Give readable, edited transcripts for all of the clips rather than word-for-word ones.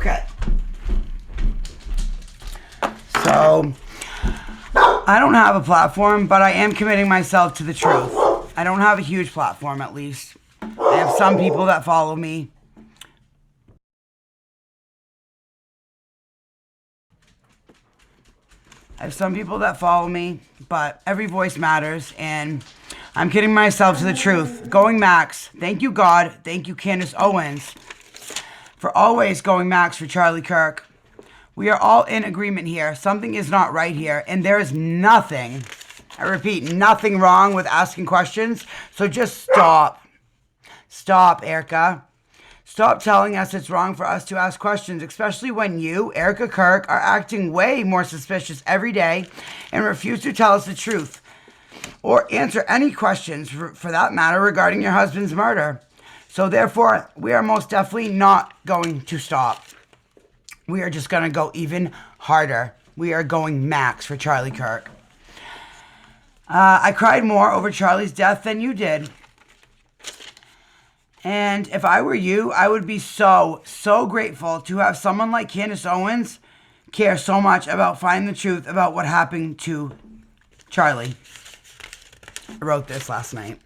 Okay. So, I don't have a platform, but I am committing myself to the truth. I don't have a huge platform, at least. I have some people that follow me. But every voice matters, and I'm kidding myself to the truth. Going max. Thank you, God. Thank you, Candace Owens, for always going max for Charlie Kirk. We are all in agreement here. Something is not right here, and there is nothing, I repeat, nothing wrong with asking questions, so just stop. Stop, Erica. Stop telling us it's wrong for us to ask questions, especially when you, Erica Kirk, are acting way more suspicious every day and refuse to tell us the truth or answer any questions, for that matter, regarding your husband's murder. So therefore, we are most definitely not going to stop. We are just going to go even harder. We are going max for Charlie Kirk. I cried more over Charlie's death than you did. And if I were you, I would be so grateful to have someone like Candace Owens care so much about finding the truth about what happened to Charlie. I wrote this last night.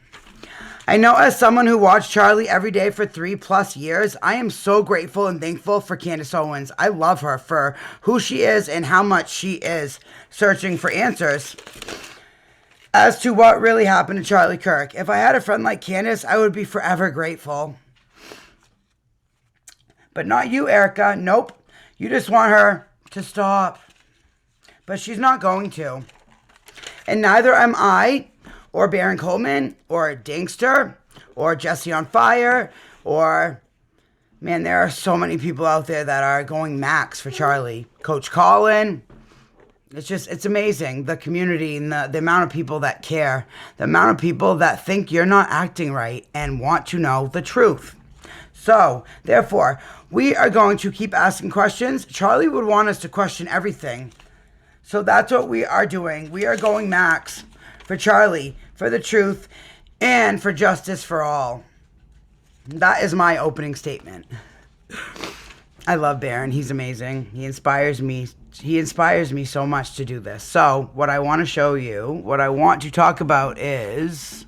I know as someone who watched Charlie every day for 3+ years, I am so grateful and thankful for Candace Owens. I love her for who she is and how much she is searching for answers as to what really happened to Charlie Kirk. If I had a friend like Candace, I would be forever grateful. But not you, Erica. Nope. You just want her to stop. But she's not going to. And neither am I, or Baron Coleman, or Dinkster, or Jesse on Fire, or... Man, there are so many people out there that are going max for Charlie. Coach Colin... It's amazing, the community and the amount of people that care, the amount of people that think you're not acting right and want to know the truth. So, therefore, we are going to keep asking questions. Charlie would want us to question everything. So that's what we are doing. We are going max for Charlie, for the truth, and for justice for all. That is my opening statement. I love Baron. He's amazing. He inspires me. He inspires me so much to do this. So, what I want to show you, what I want to talk about is...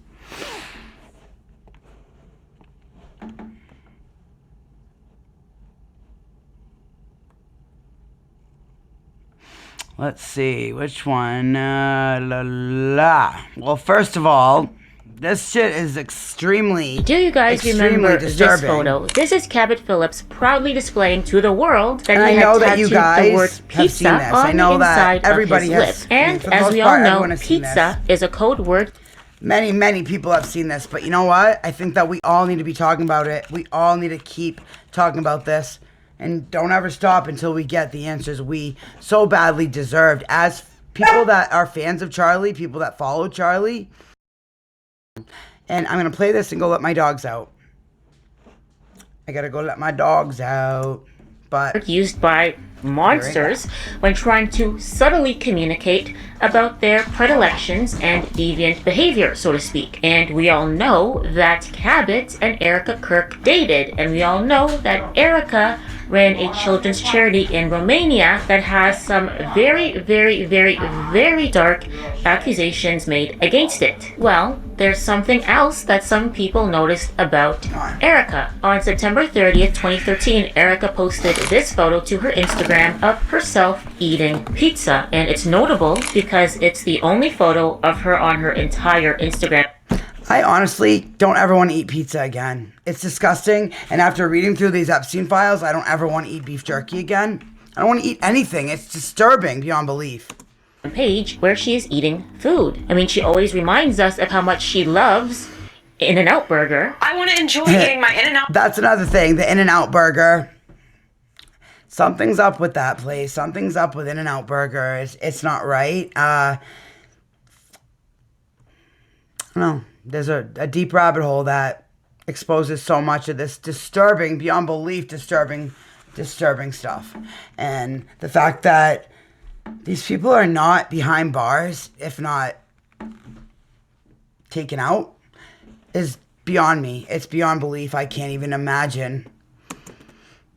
Let's see, which one? Well, first of all, this shit is extremely Do you guys remember disturbing. this photo? This is Cabot Phillips proudly displaying to the world that And he I know had that you tattooed the word guys have pizza seen this. on I know the that inside everybody of his has. lip. And For the as most we all part, know, everyone has seen pizza is a code word. Many people have seen this, but you know what? I think that we all need to be talking about it. We all need to keep talking about this, and don't ever stop until we get the answers we so badly deserved as people that are fans of Charlie, people that follow Charlie. And I'm going to play this and go let my dogs out. I got to go let my dogs out. But Used by monsters when trying to subtly communicate about their predilections and deviant behavior, so to speak. And we all know that Cabot and Erica Kirk dated, and we all know that Erica ran a children's charity in Romania that has some very dark accusations made against it. Well, there's something else that some people noticed about Erica. On September 30th, 2013, Erica posted this photo to her Instagram of herself eating pizza. And it's notable because it's the only photo of her on her entire Instagram. I honestly don't ever want to eat pizza again. It's disgusting. And after reading through these Epstein files, I don't ever want to eat beef jerky again. I don't want to eat anything. It's disturbing beyond belief. Page where she is eating food. I mean, she always reminds us of how much she loves In-N-Out Burger. I want to enjoy eating my In-N-Out. That's another thing, the In-N-Out Burger. Something's up with that place. Something's up with In-N-Out Burger. It's not right. I don't know. There's a deep rabbit hole that exposes so much of this disturbing, beyond belief, disturbing stuff. And the fact that these people are not behind bars, if not taken out, is beyond me. It's beyond belief. I can't even imagine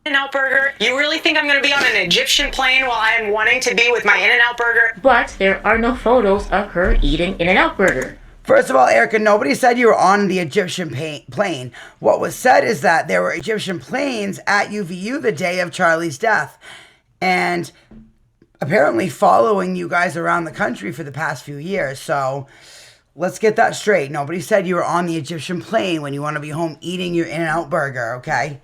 In-N-Out burger? You really think I'm gonna be on an Egyptian plane while I'm wanting to be with my In-N-Out burger? But there are no photos of her eating In-N-Out burger. First of all, Erica, nobody said you were on the Egyptian plane. What was said is that there were Egyptian planes at UVU the day of Charlie's death. And apparently following you guys around the country for the past few years. So let's get that straight. Nobody said you were on the Egyptian plane when you want to be home eating your In-N-Out burger, okay?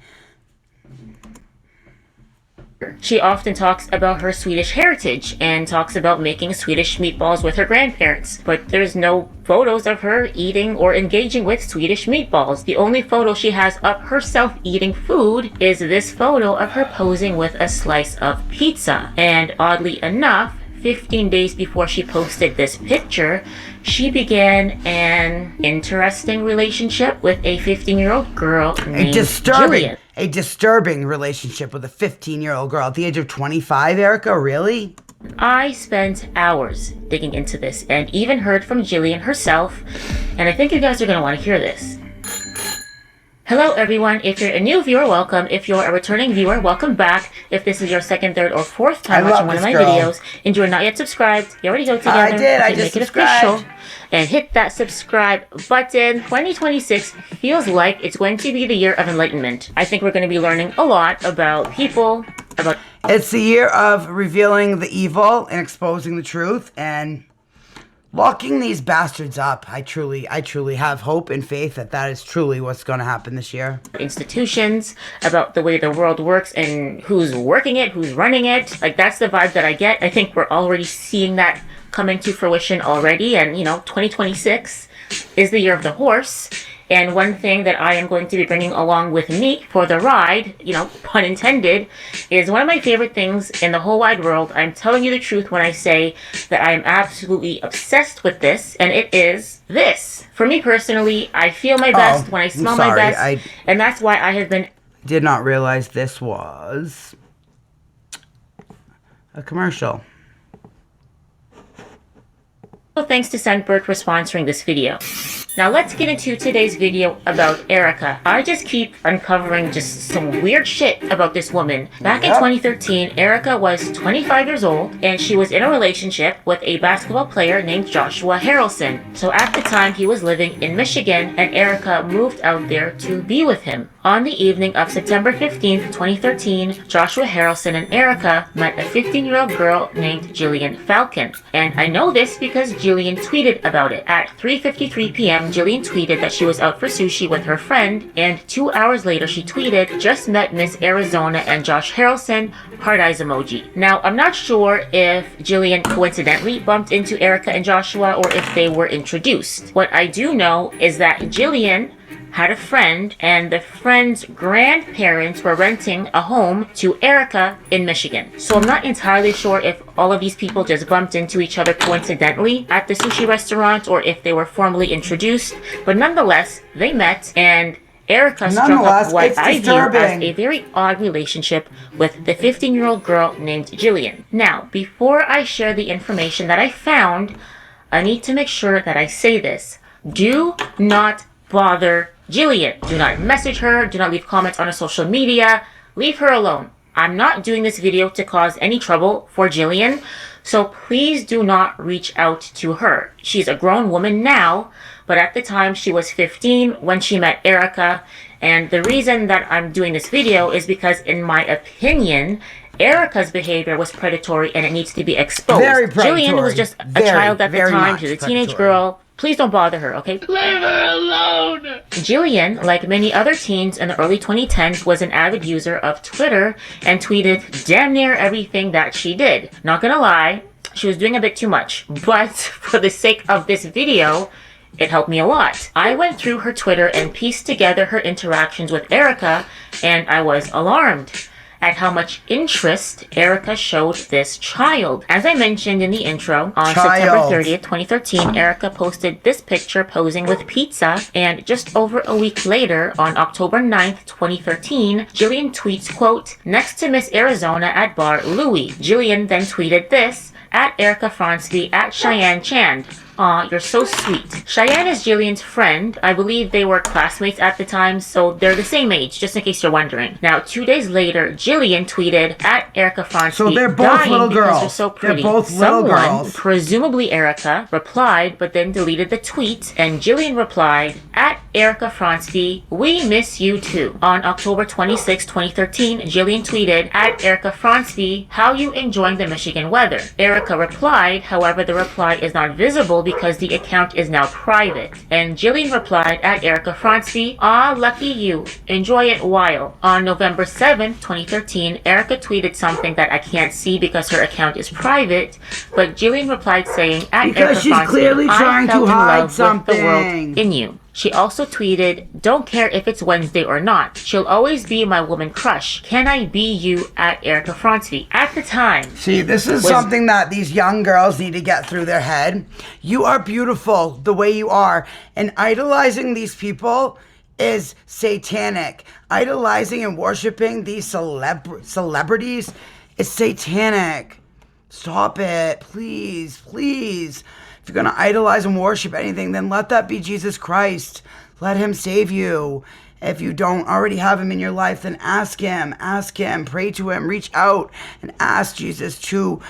She often talks about her Swedish heritage and talks about making Swedish meatballs with her grandparents, but there's no photos of her eating or engaging with Swedish meatballs. The only photo she has of herself eating food is this photo of her posing with a slice of pizza. And oddly enough, 15 days before she posted this picture, she began an interesting relationship with a 15-year-old girl named Jillian. A disturbing relationship with a 15-year-old girl at the age of 25, Erica? Really? I spent hours digging into this and even heard from Jillian herself, and I think you guys are going to want to hear this. Hello everyone, if you're a new viewer, welcome. If you're a returning viewer, welcome back. If this is your second, third, or fourth time watching one of my videos and you're not yet subscribed, you already go together. I did, I make just it official and hit that subscribe button. 2026 feels like it's going to be the year of enlightenment. I think we're going to be learning a lot about people, about... It's the year of revealing the evil and exposing the truth and locking these bastards up. I truly have hope and faith that is truly what's going to happen this year. Institutions, about the way the world works and who's working it, who's running it. Like, that's the vibe that I get. I think we're already seeing that coming to fruition already. And, 2026 is the year of the horse. And one thing that I am going to be bringing along with me for the ride, pun intended, is one of my favorite things in the whole wide world. I'm telling you the truth when I say that I am absolutely obsessed with this, and it is this. For me personally, I feel my best when I smell my best, and that's why I have been... Did not realize this was a commercial. Thanks to Scentbird for sponsoring this video. Now let's get into today's video about Erica. I just keep uncovering just some weird shit about this woman. Back in 2013, Erica was 25 years old and she was in a relationship with a basketball player named Joshua Harrelson. So at the time he was living in Michigan and Erica moved out there to be with him. On the evening of September 15th, 2013, Joshua Harrelson and Erica met a 15-year-old girl named Jillian Falcon. And I know this because Jillian tweeted about it. At 3:53 p.m., Jillian tweeted that she was out for sushi with her friend, and 2 hours later she tweeted, "Just met Miss Arizona and Josh Harrelson, heart eyes emoji." Now, I'm not sure if Jillian coincidentally bumped into Erica and Joshua or if they were introduced. What I do know is that Jillian had a friend, and the friend's grandparents were renting a home to Erica in Michigan. So I'm not entirely sure if all of these people just bumped into each other coincidentally at the sushi restaurant or if they were formally introduced, but nonetheless, they met, and Erica struck up what I view as a very odd relationship with the 15-year-old girl named Jillian. Now, before I share the information that I found, I need to make sure that I say this. Do not bother Jillian. Do not message her. Do not leave comments on her social media. Leave her alone. I'm not doing this video to cause any trouble for Jillian, so please do not reach out to her. She's a grown woman now, but at the time she was 15 when she met Erica, and the reason that I'm doing this video is because, in my opinion, Erica's behavior was predatory and it needs to be exposed. Very predatory. Jillian was just a child at the time. She was a teenage girl. Please don't bother her, okay? Leave her alone! Jillian, like many other teens in the early 2010s, was an avid user of Twitter and tweeted damn near everything that she did. Not gonna lie, she was doing a bit too much, but for the sake of this video, it helped me a lot. I went through her Twitter and pieced together her interactions with Erica, and I was alarmed at how much interest Erica showed this child. As I mentioned in the intro, on September 30th, 2013, Erica posted this picture posing with pizza, and just over a week later, on October 9th, 2013, Jillian tweets, quote, "Next to Miss Arizona at Bar Louie." Jillian then tweeted this, "At Erica Fronsby, at Cheyenne Chand." Aw, you're so sweet. Cheyenne is Jillian's friend. I believe they were classmates at the time, so they're the same age, just in case you're wondering. Now, 2 days later, Jillian tweeted at Erica Fronsky, So they're both little girls. You're so pretty. They're both little girls. Presumably Erica, replied, but then deleted the tweet, and Jillian replied, at Erica Fronsky, we miss you too. On October 26, 2013, Jillian tweeted, at Erica Fronsky, how you enjoying the Michigan weather? Erica replied, however, the reply is not visible because the account is now private. And Jillian replied, at Erica Fronsky, ah, lucky you. Enjoy it while. On November 7, 2013, Erica tweeted something that I can't see because her account is private, but Jillian replied saying, at Because Erica she's Fronsky, clearly trying I fell to in hide love with the world something. in you. She also tweeted, don't care if it's Wednesday or not. She'll always be my woman crush. Can I be you at Erica Fronsky? At the time. See, this is something that these young girls need to get through their head. You are beautiful the way you are. And idolizing these people is satanic. Idolizing and worshiping these celebrities is satanic. Stop it. Please, please. If you're going to idolize and worship anything, then let that be Jesus Christ. Let him save you. If you don't already have him in your life, then ask him, pray to him, reach out and ask Jesus to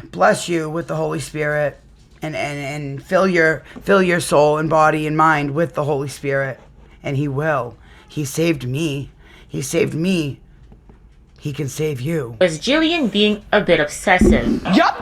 bless you with the Holy Spirit and fill your soul and body and mind with the Holy Spirit. And he will. He saved me. He saved me. He can save you. Was Jillian being a bit obsessive? Yup.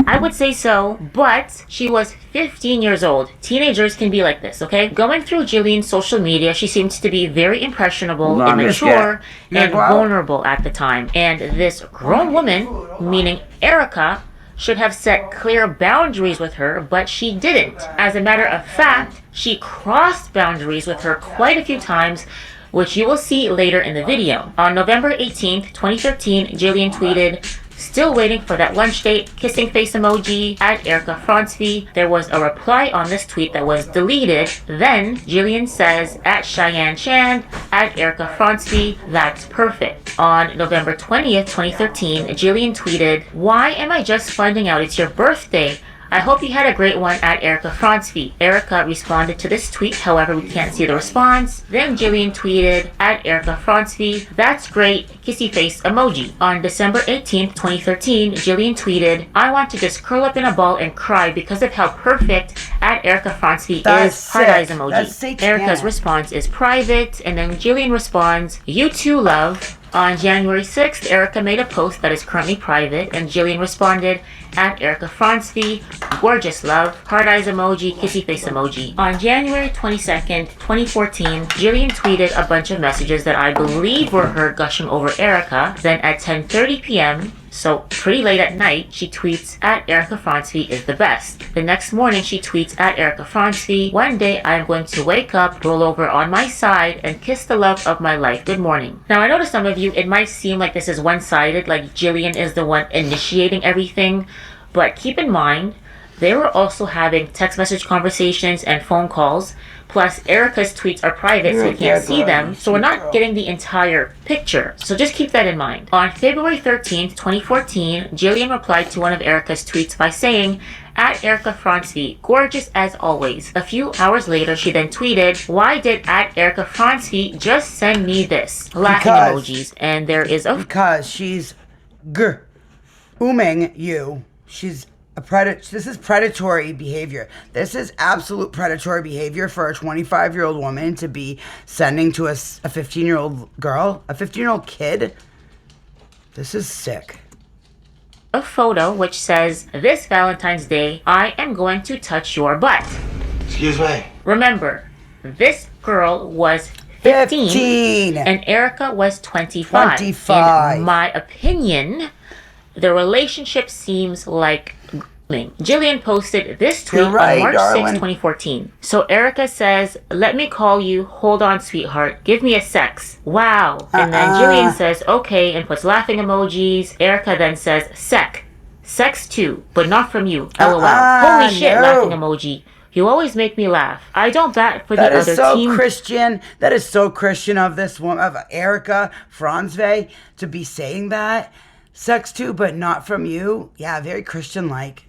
I would say so, but she was 15 years old. Teenagers can be like this, okay? Going through Jillian's social media, she seems to be very impressionable, immature, and vulnerable at the time. And this grown woman, meaning Erica, should have set clear boundaries with her, but she didn't. As a matter of fact, she crossed boundaries with her quite a few times, which you will see later in the video. On November 18th, 2013, Jillian tweeted, still waiting for that lunch date, kissing face emoji, at Erica Fronsky. There was a reply on this tweet that was deleted. Then Jillian says, at Cheyenne Chan, at Erica Fronsky, that's perfect. On November 20th, 2013, Jillian tweeted, why am I just finding out it's your birthday? I hope you had a great one at Erica Fronsky. Erica responded to this tweet, however we can't see the response. Then Jillian tweeted, at Erica Fronsky, that's great, kissy face emoji. On December 18th, 2013, Jillian tweeted, I want to just curl up in a ball and cry because of how perfect at Erica Fronsky is, heart eyes emoji. Erica's response is private, and then Jillian responds, you too, love. On January 6th, Erica made a post that is currently private, and Jillian responded, at Erica Fronsky, gorgeous love, heart eyes emoji, kissy face emoji. On January 22nd, 2014, Jillian tweeted a bunch of messages that I believe were her gushing over Erica. Then at 10:30 p.m., so pretty late at night, she tweets, at Erica Fronsky is the best. The next morning, she tweets, at Erica Fronsky, one day I'm going to wake up, roll over on my side, and kiss the love of my life. Good morning. Now, I know to some of you, it might seem like this is one-sided, like Jillian is the one initiating everything, but keep in mind, they were also having text message conversations and phone calls. Plus, Erica's tweets are private, so you can't see them, so we're not getting the entire picture. So just keep that in mind. On February 13th, 2014, Jillian replied to one of Erica's tweets by saying, at Erica Fronsky, gorgeous as always. A few hours later, she then tweeted, why did at Erica Fronsky just send me this? Laughing emojis. And there is a... Because she's ooming you. She's a predator. This is predatory behavior. This is absolute predatory behavior for a 25-year-old woman to be sending to a 15-year-old girl, a 15-year-old kid. This is sick. A photo which says, this Valentine's Day, I am going to touch your butt. Excuse me. Remember, this girl was 15 and Erica was 25. In my opinion, the relationship seems like grooming. Jillian posted this tweet on March 6, 2014. So Erica says, let me call you, hold on sweetheart, give me a sex. Wow. And then Jillian says, okay, and puts laughing emojis. Erica then says, sex too, but not from you, lol. Holy shit, laughing emoji. You always make me laugh. I don't bat for the other team. That is so Christian. That is so Christian of this woman, of Erica Fronsky, to be saying that. Sex too, but not from you. Yeah, very Christian-like.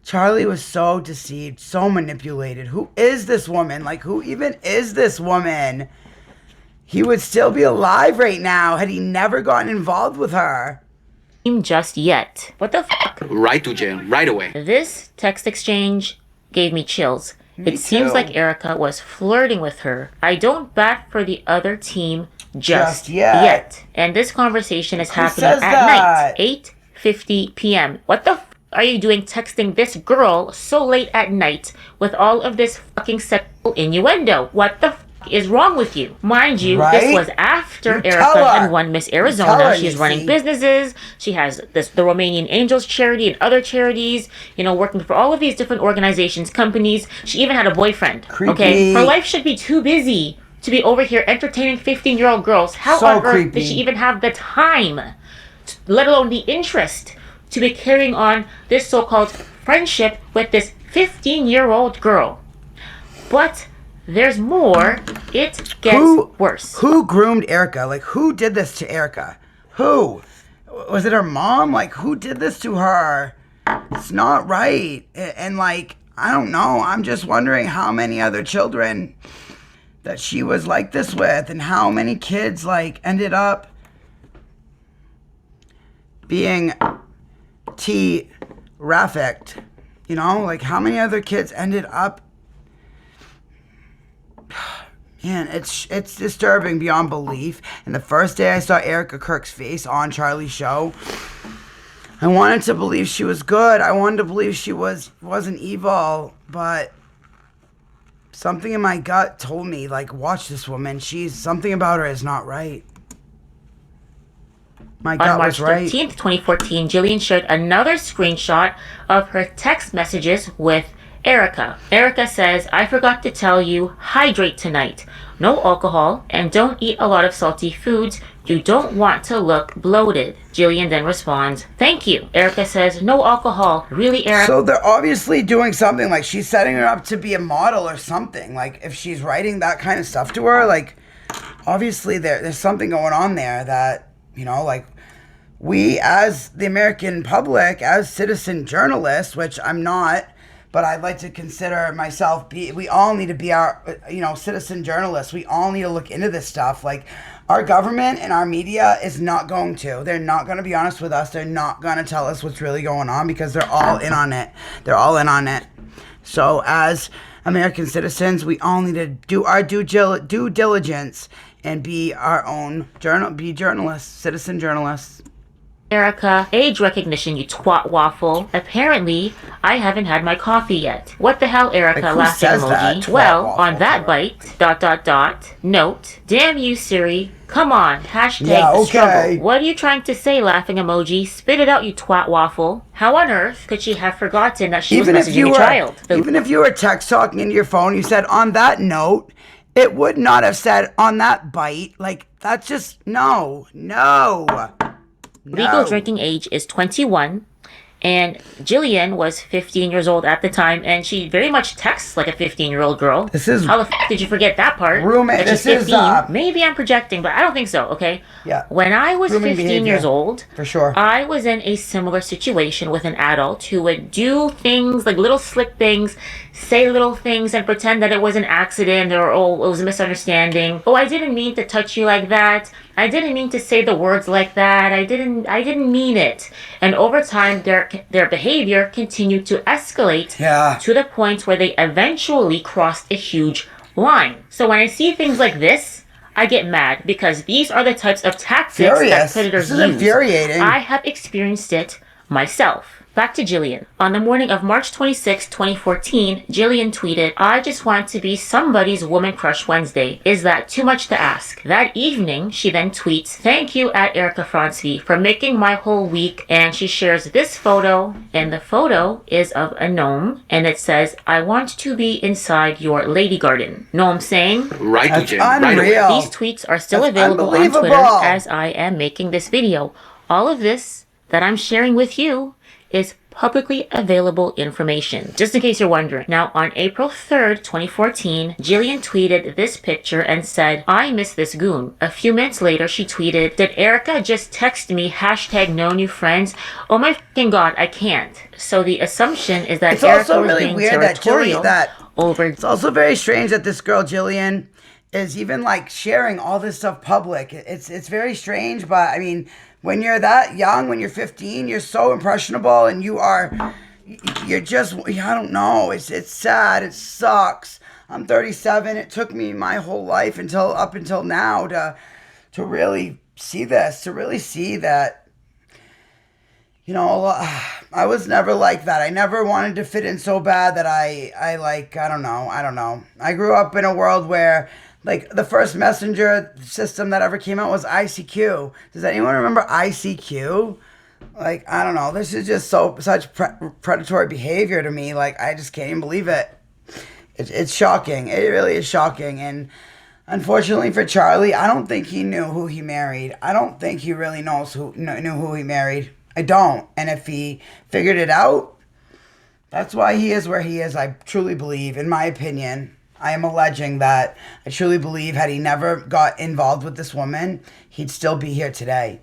Charlie was so deceived, so manipulated. Who is this woman? Like, who even is this woman? He would still be alive right now had he never gotten involved with her. Just yet. What the fuck? Right to jail, right away. This text exchange gave me chills. It seems too. like Erica was flirting with her. I don't bat for the other team just yet. And this conversation is happening says at that? night, 8:50 p.m. What the are you doing texting this girl so late at night with all of this fucking sexual innuendo? What the is wrong with you? Mind you, Right? this was after You tell Erica her. had won Miss Tell Arizona. her, She's you running see. businesses. She has the Romanian Angels charity and other charities, you know, working for all of these different organizations, companies. She even had a boyfriend. Creepy. Okay? Her life should be too busy to be over here entertaining 15-year-old girls. How So on earth creepy. does she even have the time, let alone the interest, to be carrying on this so-called friendship with this 15-year-old girl? But there's more. It gets worse. Who groomed Erica? Like, who did this to Erica? Who? Was it her mom? Like, who did this to her? It's not right. And like, I don't know. I'm just wondering how many other children that she was like this with, and how many kids like ended up being trafficked. You know, like how many other kids ended up. Man, it's disturbing beyond belief. And the first day I saw Erica Kirk's face on Charlie's show, I wanted to believe she was good. I wanted to believe she wasn't evil, but something in my gut told me, like, watch this woman. Something about her is not right. My gut On March was right. 13th, 2014, Jillian shared another screenshot of her text messages with Erica. Erica says, I forgot to tell you, hydrate tonight. No alcohol, and don't eat a lot of salty foods. You don't want to look bloated. Jillian then responds, thank you. Erica says, no alcohol. Really, Erica? So they're obviously doing something, like she's setting her up to be a model or something. Like if she's writing that kind of stuff to her, like obviously there's something going on there that, you know, like we as the American public, as citizen journalists, which I'm not, but I'd like to consider myself, we all need to be our, you know, citizen journalists. We all need to look into this stuff. Like, our government and our media is not going to. They're not going to be honest with us. They're not going to tell us what's really going on because they're all in on it. They're all in on it. So, as American citizens, we all need to do our due diligence and be our own journalists, citizen journalists. Erica, age recognition, you twat waffle. Apparently, I haven't had my coffee yet. What the hell, Erica? Like, who Laughing says that? emoji. Twat Well, waffle, on that bite, ... note, damn you, Siri. Come on, hashtag Yeah, okay. struggle. What are you trying to say, laughing emoji? Spit it out, you twat waffle. How on earth could she have forgotten that she was messaging a child? Even if you were text talking into your phone, you said, on that note, it would not have said, on that bite. Like, that's just, no. Legal drinking age is 21, and Jillian was 15 years old at the time, and she very much texts like a 15-year-old girl. This is How the f*** did you forget that part? Roommate, That she's this is, 15. Maybe I'm projecting, but I don't think so, okay? Yeah. When I was Grooming 15 years behavior. old, For sure. I was in a similar situation with an adult who would do things, like little slick things, say little things, and pretend that it was an accident or, oh, it was a misunderstanding. Oh, I didn't mean to touch you like that. I didn't mean to say the words like that. I didn't mean it. And over time, their behavior continued to escalate to the point where they eventually crossed a huge line. So when I see things like this, I get mad because these are the types of tactics that predators This is use. infuriating. I have experienced it myself. Back to Jillian. On the morning of March 26, 2014, Jillian tweeted, I just want to be somebody's woman crush Wednesday. Is that too much to ask? That evening, she then tweets, thank you at Erica Franzvi for making my whole week. And she shares this photo, and the photo is of a gnome, and it says, I want to be inside your lady garden. Gnome saying, Right to jail, right away. unreal. these tweets are still That's available on unbelievable. Twitter as I am making this video. All of this that I'm sharing with you is publicly available information, just in case you're wondering. Now, on April 3rd, 2014, Jillian tweeted this picture and said, "I miss this goon." A few minutes later, she tweeted, "Did Erica just text me #no new friends? Oh my fucking god, I can't." So the assumption is that It's Erica also was really being weird that territorial over. It's also very strange that this girl Jillian is even like sharing all this stuff public. It's very strange, but I mean, when you're that young, when you're 15, you're so impressionable, and you're just, I don't know. It's sad. It sucks. I'm 37. It took me my whole life up until now to really see this, to really see that. You know, I was never like that. I never wanted to fit in so bad that I don't know. I grew up in a world where, like, the first messenger system that ever came out was ICQ. Does anyone remember ICQ? Like, I don't know. This is just such predatory behavior to me. Like, I just can't even believe it. It's shocking. It really is shocking. And unfortunately for Charlie, I don't think he knew who he married. I don't think he really knew who he married. I don't. And if he figured it out, that's why he is where he is. I truly believe, in my opinion, I am alleging that I truly believe had he never got involved with this woman, he'd still be here today.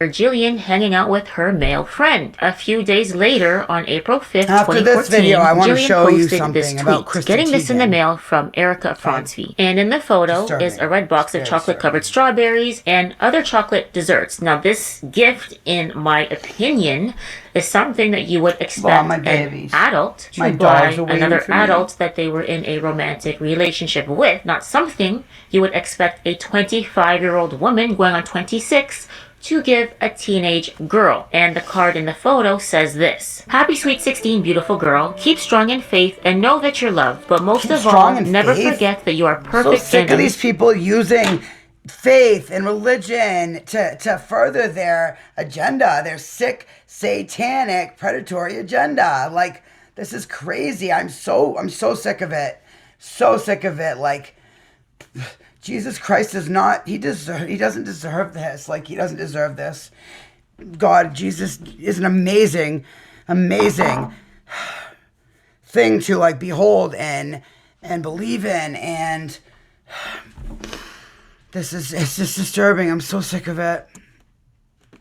Jillian hanging out with her male friend. A few days later, on April 5th, After 2014, this video, I want to Jillian show you posted something this about tweet, Kristen "Getting this in the Teigen. mail from Erica Fronsvy." And in the photo Disturbing. is a red box of Very chocolate-covered strawberries and other chocolate desserts. Now, this gift, in my opinion, is something that you would expect my an babies. adult My to buy dogs are waiting another for me. adult that they were in a romantic relationship with. Not something you would expect a 25-year-old woman going on 26 to give a teenage girl. And the card in the photo says this: "Happy sweet 16, beautiful girl. Keep strong in faith and know that you're loved. But most Keep of all, strong in never faith? forget that you are So perfect sick of and these people using faith and religion to further their agenda, their sick, satanic, predatory agenda. Like, this is crazy. I'm so sick of it. So sick of it. Like, Jesus Christ is not, he doesn't deserve this. Like, he doesn't deserve this. God, Jesus is an amazing thing to, like, behold and believe in. And it's just disturbing. I'm so sick of it.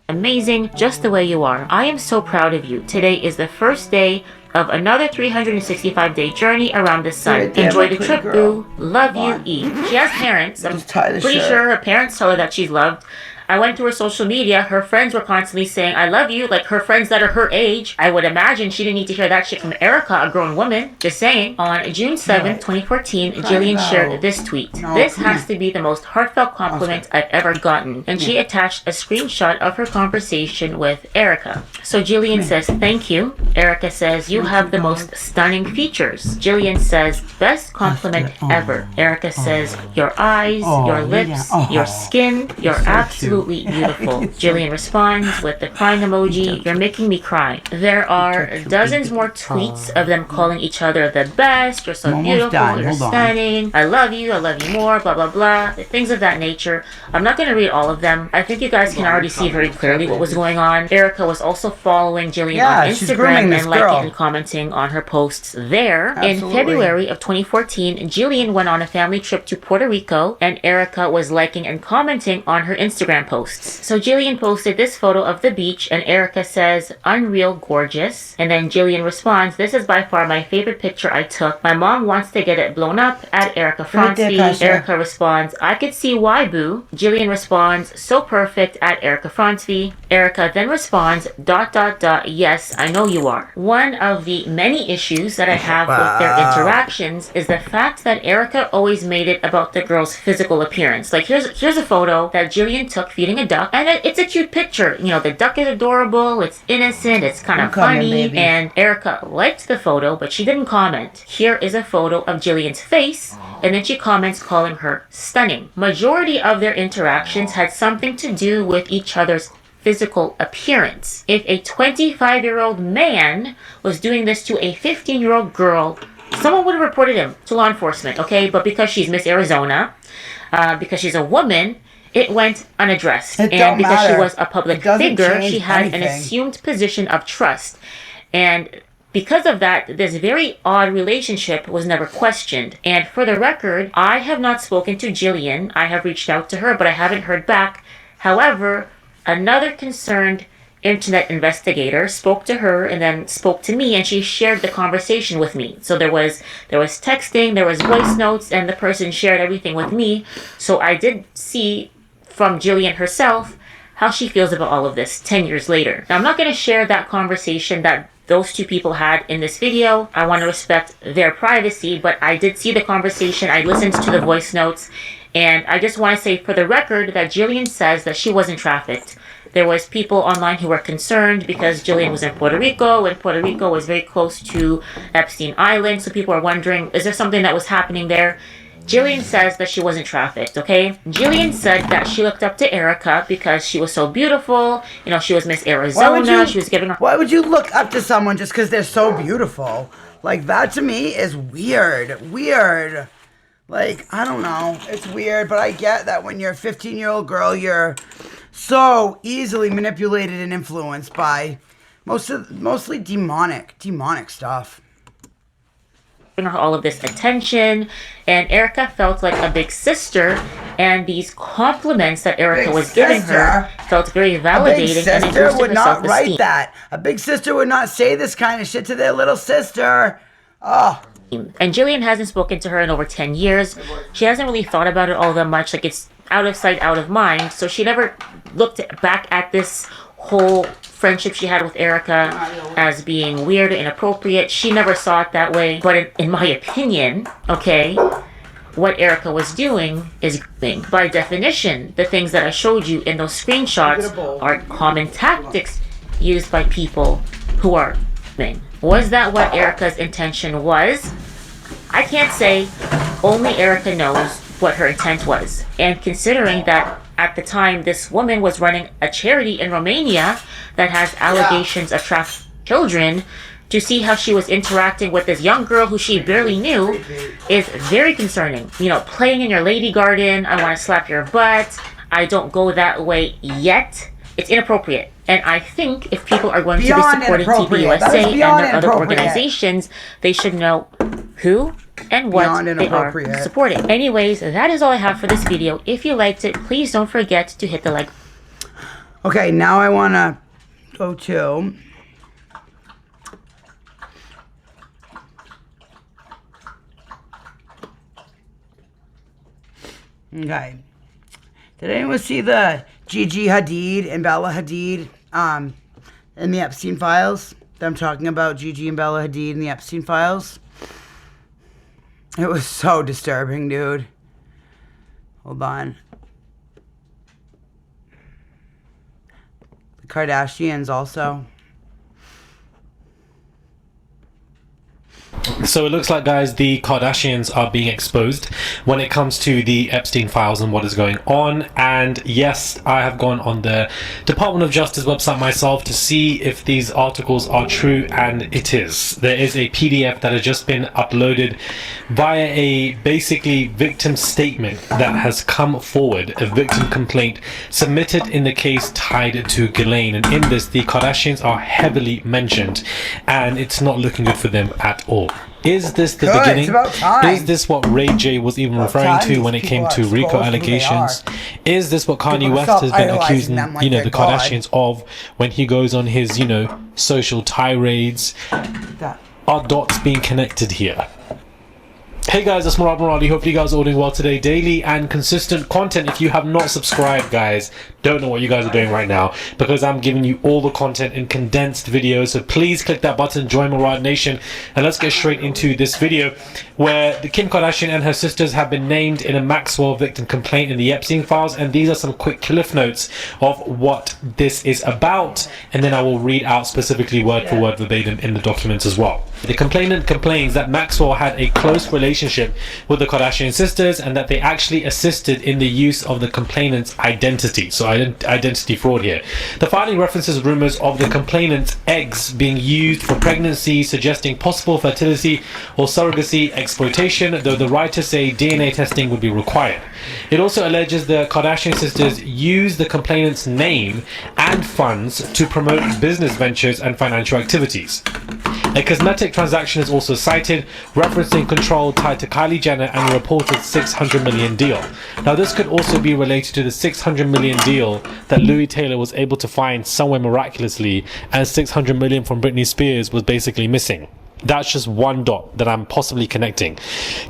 amazing just the way you are. I am so proud of you. Today is the first day of another 365-day journey around the sun. Right there, Enjoy my the pretty trip, girl. boo. Love you, on. Eve. She has parents. I'm Just tie the pretty shirt. sure her parents tell her that she's loved. I went to her social media. Her friends were constantly saying, "I love you," like her friends that are her age. I would imagine she didn't need to hear that shit from Erica, a grown woman. Just saying. On June 7th, 2014, Jillian shared this tweet. "This has to be the most heartfelt compliment I've ever gotten." And she attached a screenshot of her conversation with Erica. So Jillian says, "Thank you." Erica says, "You have the most stunning features." Jillian says, "Best compliment ever." Erica says, "Your eyes, your lips, your skin, you're absolutely beautiful." Jillian responds with the crying emoji, "You're making me cry." There are dozens more tweets of them calling each other the best, "You're so almost beautiful, done. you're Hold on. stunning, I love you more," blah, blah, blah, things of that nature. I'm not going to read all of them. I think you guys can already see very clearly what was going on. Erica was also following Jillian on she's grooming Instagram this and liking girl. and commenting on her posts there. In Absolutely. February of 2014, Jillian went on a family trip to Puerto Rico, and Erica was liking and commenting on her Instagram posts. So Jillian posted this photo of the beach, and Erica says, "Unreal gorgeous." And then Jillian responds, "This is by far my favorite picture I took. My mom wants to get it blown up," at Erica Right there, Fronsvy. Pasha. Erica responds, "I could see why, boo." Jillian responds, "So perfect," at Erica Fronsvy. Erica then responds, ... "Yes, I know you are." One of the many issues that I have with their interactions is the fact that Erica always made it about the girl's physical appearance. Like, here's a photo that Jillian took feeding a duck, and it's a cute picture. You know, the duck is adorable, it's innocent, it's kind of coming, funny, baby. and Erica liked the photo, but she didn't comment. Here is a photo of Jillian's face, and then she comments calling her stunning. Majority of their interactions had something to do with each other's physical appearance. If a 25-year-old man was doing this to a 15-year-old girl, someone would have reported him to law enforcement, okay? But because she's Miss Arizona, because she's a woman, it went unaddressed. It And don't because she matter. was a public It doesn't figure, change she had an anything. assumed position of trust. And because of that, this very odd relationship was never questioned. And for the record, I have not spoken to Jillian. I have reached out to her, but I haven't heard back. However, another concerned internet investigator spoke to her and then spoke to me, and she shared the conversation with me. So there was texting, there was voice notes, and the person shared everything with me. So I did see from Jillian herself how she feels about all of this 10 years later. Now, I'm not going to share that conversation that those two people had in this video. I want to respect their privacy, but I did see the conversation. I listened to the voice notes, and I just want to say for the record that Jillian says that she wasn't trafficked. There was people online who were concerned because Jillian was in Puerto Rico, and Puerto Rico was very close to Epstein Island, so people are wondering, is there something that was happening there? Jillian says that she wasn't trafficked, okay? Jillian said that she looked up to Erica because she was so beautiful. You know, she was Miss Arizona. She was giving her... Why would you look up to someone just because they're so beautiful? Like, that to me is weird. Weird. Like, I don't know. It's weird, but I get that when you're a 15-year-old girl, you're so easily manipulated and influenced by mostly demonic stuff. Her all of this attention, and Erica felt like a big sister, and these compliments that Erica was giving her felt very validating, and it sister boosted would her not self-esteem. write that. A big sister would not say this kind of shit to their little sister. Oh. And Jillian hasn't spoken to her in over 10 years. She hasn't really thought about it all that much. Like, it's out of sight, out of mind. So she never looked back at this whole friendship she had with Erica as being weird and inappropriate. She never saw it that way. But in my opinion, okay, what Erica was doing is grooming. By definition, the things that I showed you in those screenshots are common tactics used by people who are grooming. Was that what Erica's intention was? I can't say. Only Erica knows what her intent was. And considering that at the time this woman was running a charity in Romania that has allegations of trafficking children, to see how she was interacting with this young girl who she barely knew is very concerning. You know, playing in your lady garden, I want to slap your butt, I don't go that way yet. It's inappropriate. And I think if people are going to be supporting TPUSA and their other organizations, they should know who and what they are supporting. Anyways, that is all I have for this video. If you liked it, please don't forget to hit the like. Okay, now I want to go to... Okay. Did anyone see the Gigi Hadid and Bella Hadid in the Epstein files? Them talking about Gigi and Bella Hadid in the Epstein files? It was so disturbing, dude. Hold on. The Kardashians also. So it looks like, guys, the Kardashians are being exposed when it comes to the Epstein files and what is going on. And yes, I have gone on the Department of Justice website myself to see if these articles are true, and it is. There is a PDF that has just been uploaded via a basically victim statement that has come forward, a victim complaint submitted in the case tied to Ghislaine. And in this, the Kardashians are heavily mentioned, and it's not looking good for them at all. Is this the beginning? It's about time. Is this what Ray J was even referring to when it came to RICO allegations? Is this what Kanye West has been accusing, you know, the Kardashians of when he goes on his, you know, social tirades? Are dots being connected here? Hey guys, it's Murad Muradi. Hope you guys are all doing well today. Daily and consistent content. If you have not subscribed, guys, don't know what you guys are doing right now, because I'm giving you all the content in condensed videos. So please click that button, join Murad Nation, and let's get straight into this video where the Kim Kardashian and her sisters have been named in a Maxwell victim complaint in the Epstein files. And these are some quick cliff notes of what this is about, and then I will read out specifically word for word verbatim in the documents as well. The complainant complains that Maxwell had a close relationship relationship with the Kardashian sisters, and that they actually assisted in the use of the complainant's identity. So identity fraud here. The filing references rumors of the complainant's eggs being used for pregnancy, suggesting possible fertility or surrogacy exploitation, though the writers say DNA testing would be required. It also alleges the Kardashian sisters used the complainant's name and funds to promote business ventures and financial activities. A cosmetic transaction is also cited, referencing control tied to Kylie Jenner and a reported $600 million deal. Now, this could also be related to the $600 million deal that Louis Taylor was able to find somewhere miraculously, and $600 million from Britney Spears was basically missing. That's just one dot that I'm possibly connecting.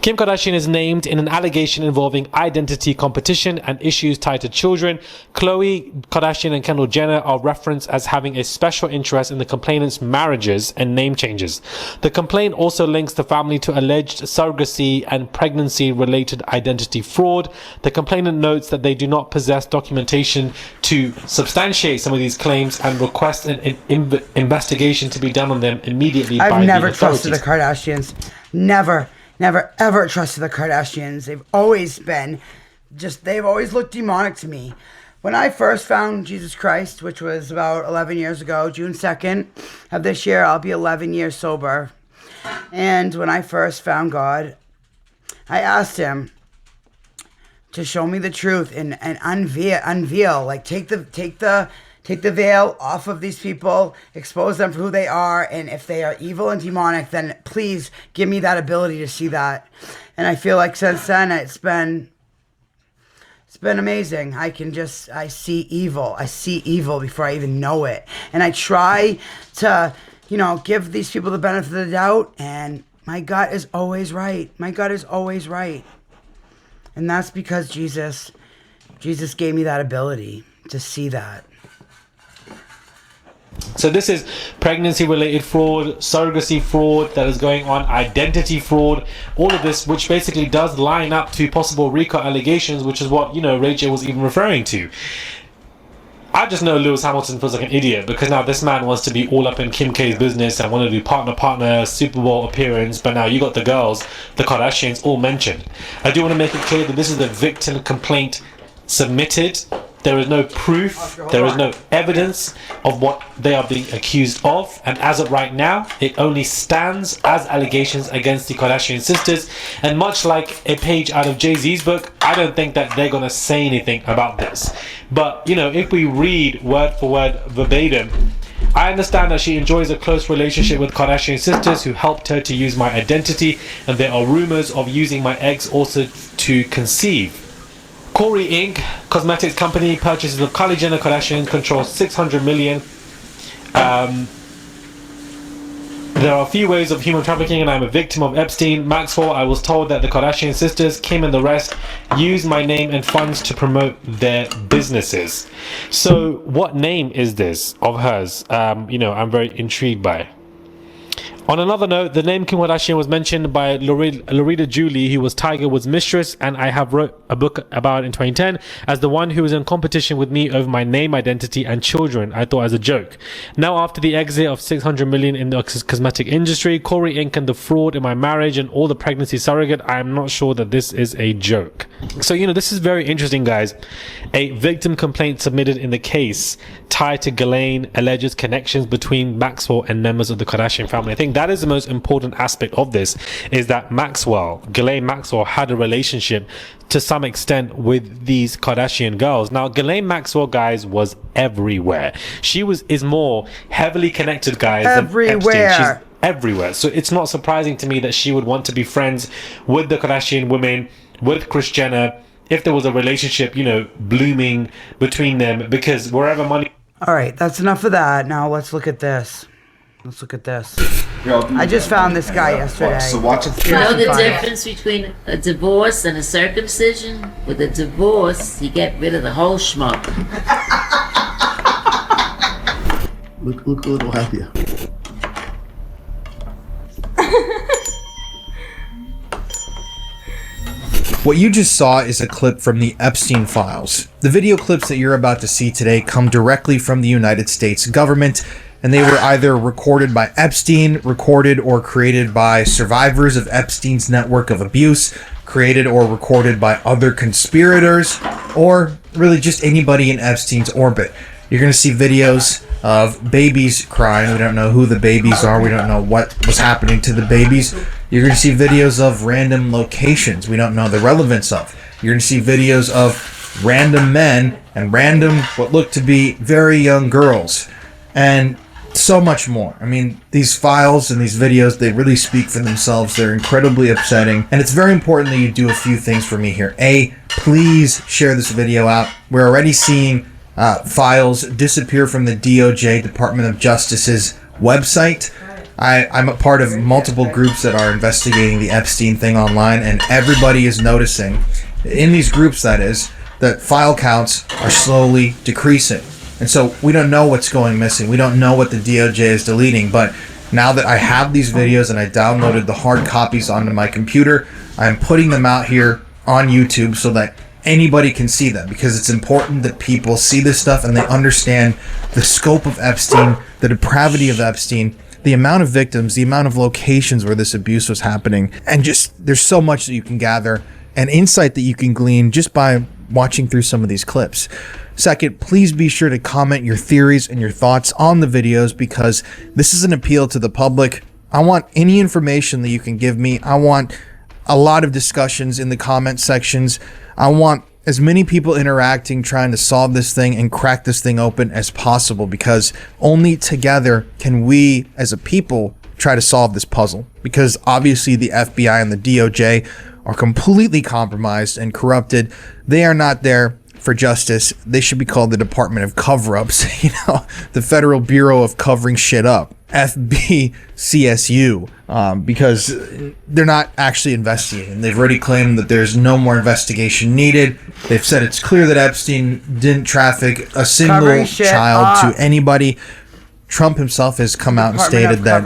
Kim Kardashian is named in an allegation involving identity competition and issues tied to children. Khloe Kardashian and Kendall Jenner are referenced as having a special interest in the complainant's marriages and name changes. The complaint also links the family to alleged surrogacy and pregnancy-related identity fraud. The complainant notes that they do not possess documentation to substantiate some of these claims and request an investigation to be done on them immediately by the authorities. Trusted the Kardashians. Never, ever trusted the Kardashians. They've always looked demonic to me. When I first found Jesus Christ, which was about 11 years ago, June 2nd of this year, I'll be 11 years sober. And when I first found God, I asked him to show me the truth and unveil, like take the veil off of these people, expose them for who they are, and if they are evil and demonic, then please give me that ability to see that. And I feel like since then, it's been amazing. I see evil. I see evil before I even know it. And I try to, give these people the benefit of the doubt, and my gut is always right. My gut is always right. And that's because Jesus gave me that ability to see that. So this is pregnancy-related fraud, surrogacy fraud that is going on, identity fraud, all of this, which basically does line up to possible RICO allegations, which is what, Ray J was even referring to. I just know Lewis Hamilton feels like an idiot because now this man wants to be all up in Kim K's business and want to do partner Super Bowl appearance, but now you got the girls, the Kardashians, all mentioned. I do want to make it clear that this is a victim complaint submitted. There is no proof, there is no evidence of what they are being accused of, and as of right now, it only stands as allegations against the Kardashian sisters. And much like a page out of Jay-Z's book, I don't think that they're gonna say anything about this. But if we read word for word verbatim, I understand that she enjoys a close relationship with Kardashian sisters who helped her to use my identity, and there are rumors of using my eggs also to conceive. Corey Inc., cosmetics company, purchases of Kylie Jenner Kardashian, controls $600 million. There are a few ways of human trafficking, and I'm a victim of Epstein. Maxwell, I was told that the Kardashian sisters, Kim and the rest, used my name and funds to promote their businesses. So what name is this of hers? I'm very intrigued by. On another note, the name Kim Kardashian was mentioned by Loretta Julie, who was Tiger Woods' mistress, and I have wrote a book about it in 2010 as the one who was in competition with me over my name, identity, and children. I thought as a joke. Now, after the exit of $600 million in the cosmetic industry, Corey Inc. and the fraud in my marriage and all the pregnancy surrogate, I am not sure that this is a joke. So, this is very interesting, guys. A victim complaint submitted in the case tied to Ghislaine alleges connections between Maxwell and members of the Kardashian family. I think that is the most important aspect of this, is that Ghislaine Maxwell had a relationship to some extent with these Kardashian girls. Now, Ghislaine Maxwell, guys, was everywhere. She is more heavily connected, guys, everywhere. than Epstein. She's everywhere. So it's not surprising to me that she would want to be friends with the Kardashian women, with Kris Jenner, if there was a relationship, blooming between them, because wherever money... All right, that's enough of that. Now let's look at this. I just found this guy yesterday. So watch it. You know the difference between a divorce and a circumcision? With a divorce, you get rid of the whole schmuck. Look a little happier. What you just saw is a clip from the Epstein files. The video clips that you're about to see today come directly from the United States government, and they were either recorded by Epstein, recorded or created by survivors of Epstein's network of abuse, created or recorded by other conspirators, or really just anybody in Epstein's orbit. You're going to see videos of babies crying. We don't know who the babies are. We don't know what was happening to the babies. You're going to see videos of random locations we don't know the relevance of. You're going to see videos of random men and random, what look to be very young girls. And so much more. I mean, these files and these videos, they really speak for themselves. They're incredibly upsetting. And it's very important that you do a few things for me here. A, please share this video out. We're already seeing files disappear from the DOJ, Department of Justice's website. I'm a part of multiple groups that are investigating the Epstein thing online, and everybody is noticing, in these groups that is, that file counts are slowly decreasing. And so we don't know what's going missing. We don't know what the DOJ is deleting. But now that I have these videos and I downloaded the hard copies onto my computer, I'm putting them out here on YouTube so that anybody can see them, because it's important that people see this stuff and they understand the scope of Epstein, the depravity of Epstein, the amount of victims, the amount of locations where this abuse was happening. And just, there's so much that you can gather and insight that you can glean just by watching through some of these clips. Second, please be sure to comment your theories and your thoughts on the videos, because this is an appeal to the public. I want any information that you can give me. I want a lot of discussions in the comment sections. I want as many people interacting, trying to solve this thing and crack this thing open as possible, because only together can we as a people try to solve this puzzle. Because obviously the FBI and the DOJ are completely compromised and corrupted. They are not there for justice. They should be called the Department of Cover-Ups, the Federal Bureau of Covering Shit Up, FBCSU, because they're not actually investigating. They've already claimed that there's no more investigation needed. They've said it's clear that Epstein didn't traffic a single child to anybody. Trump himself has come out and stated that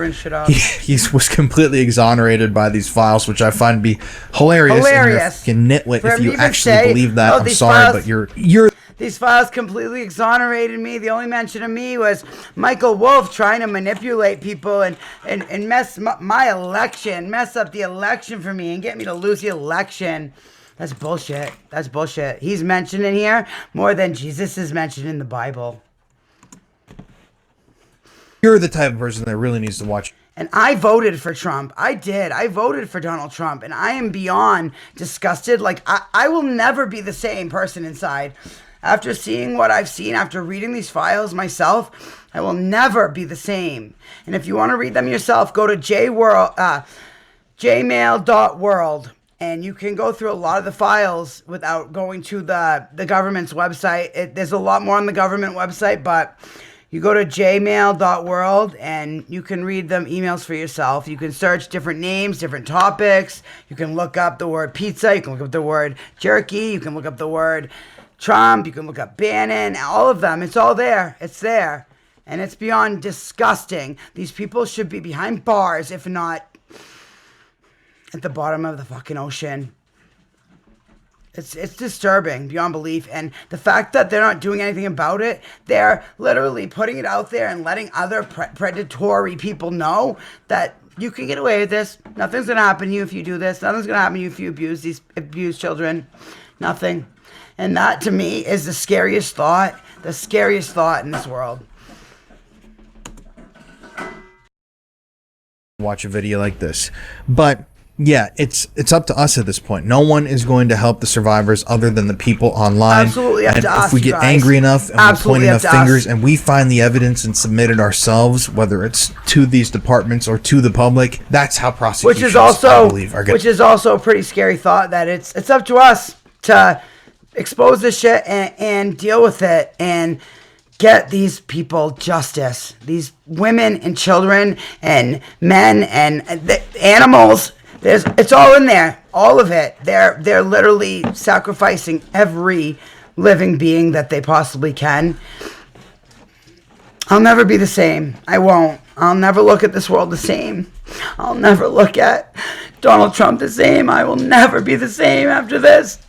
he was completely exonerated by these files, which I find to be hilarious. And you're a fucking nitwit if you actually believe that. I'm sorry, but you're these files completely exonerated me. The only mention of me was Michael Wolff trying to manipulate people and mess my election, mess up the election for me and get me to lose the election. That's bullshit. That's bullshit. He's mentioned in here more than Jesus is mentioned in the Bible. You're the type of person that really needs to watch. And I voted for Trump. I did. I voted for Donald Trump. And I am beyond disgusted. Like, I will never be the same person inside. After seeing what I've seen, after reading these files myself, I will be the same. And if you want to read them yourself, go to jmail.world. And you can go through a lot of the files without going to the government's website. There's a lot more on the government website, but you go to jmail.world and you can read them emails for yourself. You can search different names, different topics. You can look up the word pizza. You can look up the word jerky. You can look up the word Trump. You can look up Bannon. All of them. It's all there. It's there. And it's beyond disgusting. These people should be behind bars, if not at the bottom of the fucking ocean. It's disturbing beyond belief. And the fact that they're not doing anything about it, they're literally putting it out there and letting other predatory people know that you can get away with this. Nothing's going to happen to you if you do this. Nothing's going to happen to you if you abuse children. Nothing. And that, to me, is the scariest thought in this world. Watch a video like this. But yeah, it's up to us at this point. No one is going to help the survivors other than the people online. Absolutely up to us, if we get angry enough and we point enough fingers and we find the evidence and submit it ourselves, whether it's to these departments or to the public, that's how prosecutions, I believe, are which is also a pretty scary thought, that it's up to us to expose this shit and deal with it and get these people justice. These women and children and men and the animals. It's all in there, all of it. They're literally sacrificing every living being that they possibly can. I'll never be the same. I won't. I'll never look at this world the same. I'll never look at Donald Trump the same. I will never be the same after this.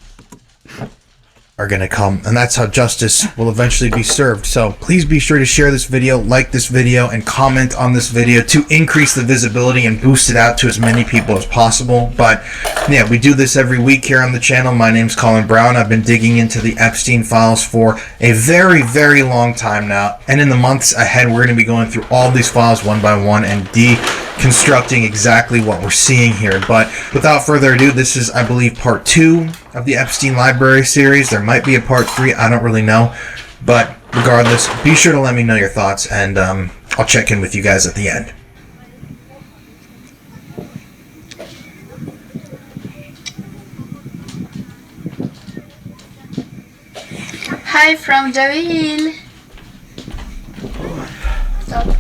are going to come, and that's how justice will eventually be served. So please be sure to share this video, like this video, and comment on this video to increase the visibility and boost it out to as many people as possible. But yeah, we do this every week here on the channel. My name's Colin Brown. I've been digging into the Epstein files for a very, very long time now, and in the months ahead we're going to be going through all these files one by one and deconstructing exactly what we're seeing here. But without further ado, this is, I believe, part 2 of the Epstein Library series. There might be a part 3, I don't really know, but regardless, be sure to let me know your thoughts, and I'll check in with you guys at the end. Hi from Javil. Stop.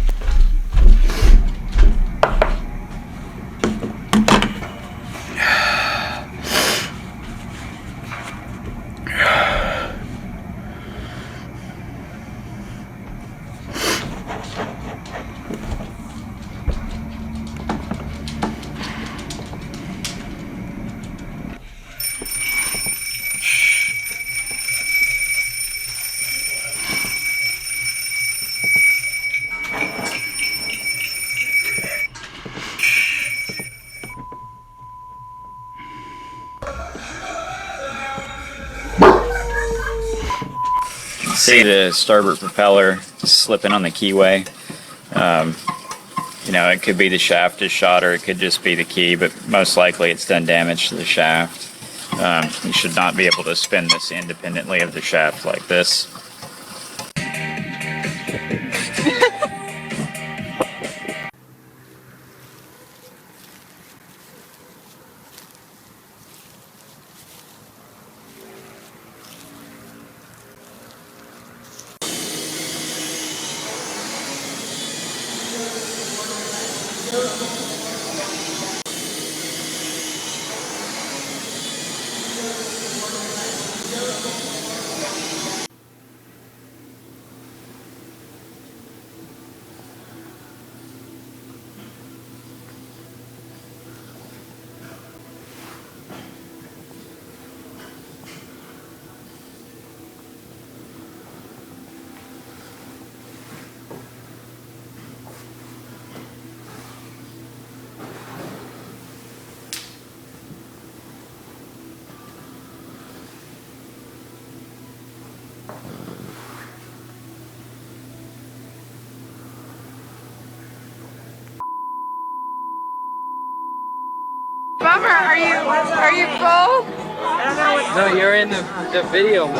See the starboard propeller slipping on the keyway. You know, it could be the shaft is shot, or it could just be the key, but most likely it's done damage to the shaft. You should not be able to spin this independently of the shaft like this. Bummer, are you full? No, you're in the video mode.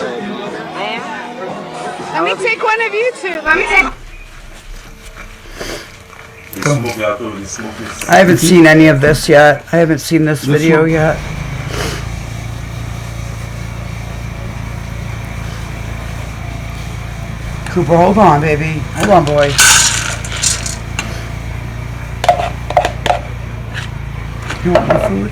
Let me take one of you two. Let me take. I haven't seen any of this yet. I haven't seen this video yet. Cooper, hold on, baby. Hold on, boy. You want more food?